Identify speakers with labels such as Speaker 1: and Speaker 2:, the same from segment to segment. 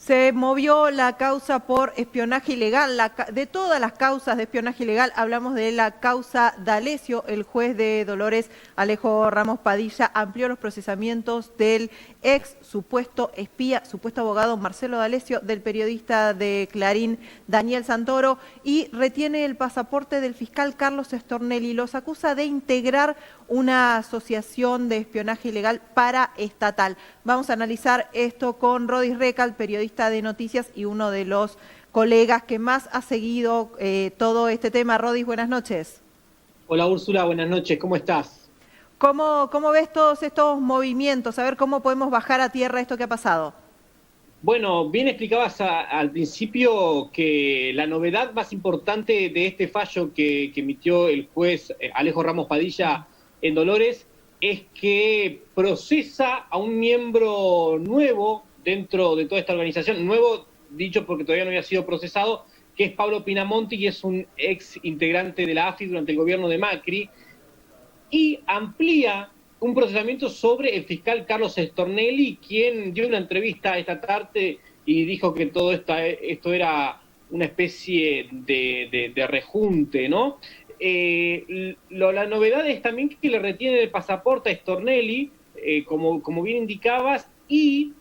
Speaker 1: Se movió la causa por espionaje ilegal. De todas las causas de espionaje ilegal, hablamos de la causa D'Alessio. El juez de Dolores, Alejo Ramos Padilla, amplió los procesamientos del ex supuesto espía, supuesto abogado Marcelo D'Alessio, del periodista de Clarín Daniel Santoro, y retiene el pasaporte del fiscal Carlos Stornelli. Los acusa de integrar una asociación de espionaje ilegal paraestatal. Vamos a analizar esto con Rodis Recal, periodista de noticias y uno de los colegas que más ha seguido todo este tema. Rodis, buenas noches.
Speaker 2: Hola Úrsula, buenas noches, ¿cómo estás?
Speaker 1: ¿Cómo ves todos estos movimientos? A ver cómo podemos bajar a tierra esto que ha pasado.
Speaker 2: Bueno, bien explicabas al principio que la novedad más importante de este fallo que emitió el juez Alejo Ramos Padilla en Dolores es que procesa a un miembro nuevo dentro de toda esta organización, nuevo dicho porque todavía no había sido procesado, que es Pablo Pinamonti, y es un ex integrante de la AFI durante el gobierno de Macri, y amplía un procesamiento sobre el fiscal Carlos Stornelli, quien dio una entrevista esta tarde y dijo que todo esto era una especie de rejunte, ¿no? La novedad es también que le retienen el pasaporte a Stornelli, como bien indicabas, y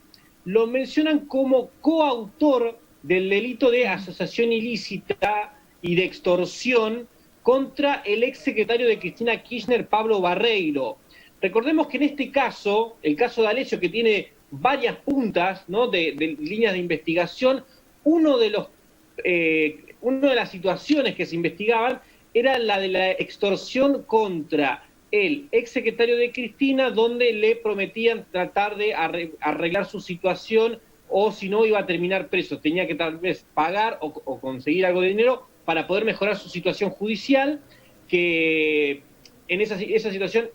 Speaker 2: lo mencionan como coautor del delito de asociación ilícita y de extorsión contra el exsecretario de Cristina Kirchner, Pablo Barreiro. Recordemos que en este caso, el caso de D'Alessio, que tiene varias puntas, ¿no?, de líneas de investigación, una de las situaciones que se investigaban era la de la extorsión contra el exsecretario de Cristina, donde le prometían tratar de arreglar su situación, o si no iba a terminar preso. Tenía que tal vez pagar o conseguir algo de dinero para poder mejorar su situación judicial, que en esa situación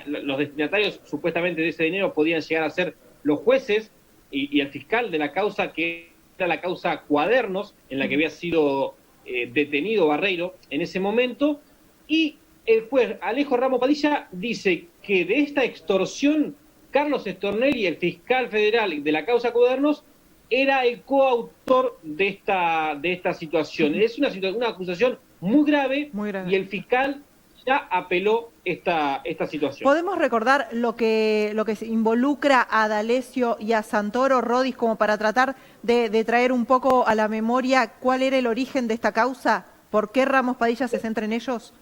Speaker 2: los destinatarios supuestamente de ese dinero podían llegar a ser los jueces y el fiscal de la causa, que era la causa Cuadernos, en la que había sido detenido Barreiro en ese momento. Y el juez Alejo Ramos Padilla dice que de esta extorsión, Carlos Stornelli, el fiscal federal de la causa Cuadernos, era el coautor de esta situación. Es una acusación muy grave, y el fiscal ya apeló esta situación.
Speaker 1: ¿Podemos recordar lo que se involucra a D'Alessio y a Santoro, Rodis, como para tratar de traer un poco a la memoria cuál era el origen de esta causa? ¿Por qué Ramos Padilla se centra en ellos?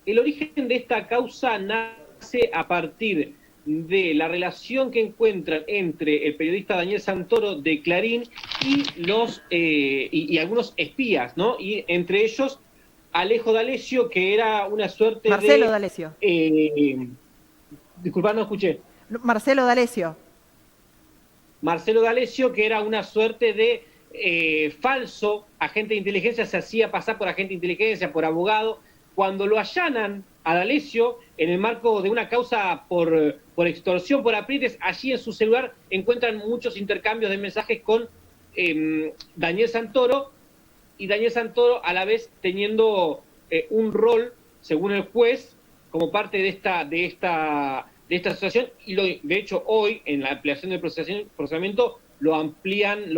Speaker 2: El origen de esta causa nace a partir de la relación que encuentran entre el periodista Daniel Santoro de Clarín y algunos espías, ¿no? Y entre ellos Alejo D'Alessio, que era una suerte
Speaker 1: Marcelo D'Alessio.
Speaker 2: Disculpa, no escuché.
Speaker 1: Marcelo D'Alessio.
Speaker 2: Marcelo D'Alessio, que era una suerte de falso agente de inteligencia, se hacía pasar por agente de inteligencia, por abogado. Cuando lo allanan a D'Alessio en el marco de una causa por extorsión, por aprietes, allí en su celular encuentran muchos intercambios de mensajes con Daniel Santoro, y Daniel Santoro a la vez teniendo un rol, según el juez, como parte de esta asociación, y de hecho hoy en la ampliación del procesamiento amplían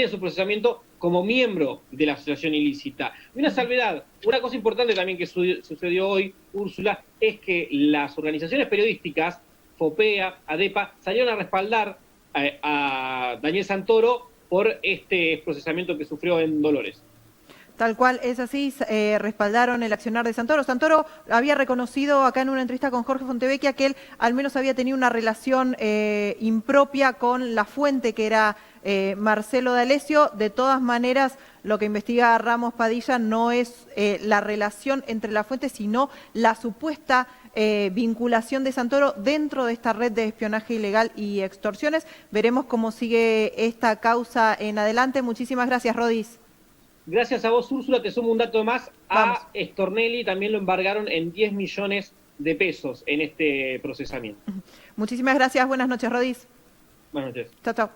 Speaker 2: su procesamiento como miembro de la asociación ilícita. Y una salvedad, una cosa importante también que sucedió hoy, Úrsula, es que las organizaciones periodísticas, FOPEA, ADEPA, salieron a respaldar a Daniel Santoro por este procesamiento que sufrió en Dolores.
Speaker 1: Tal cual, es así, respaldaron el accionar de Santoro. Santoro había reconocido acá en una entrevista con Jorge Fontevecchia que él al menos había tenido una relación impropia con la fuente, que era Marcelo D'Alessio. De todas maneras, lo que investiga Ramos Padilla no es la relación entre la fuente, sino la supuesta vinculación de Santoro dentro de esta red de espionaje ilegal y extorsiones. Veremos cómo sigue esta causa en adelante. Muchísimas gracias, Rodis.
Speaker 2: Gracias a vos, Úrsula. Te sumo un dato más. A Stornelli también lo embargaron en 10 millones de pesos en este procesamiento.
Speaker 1: Muchísimas gracias. Buenas noches, Rodis.
Speaker 2: Buenas noches.
Speaker 1: Chao, chao.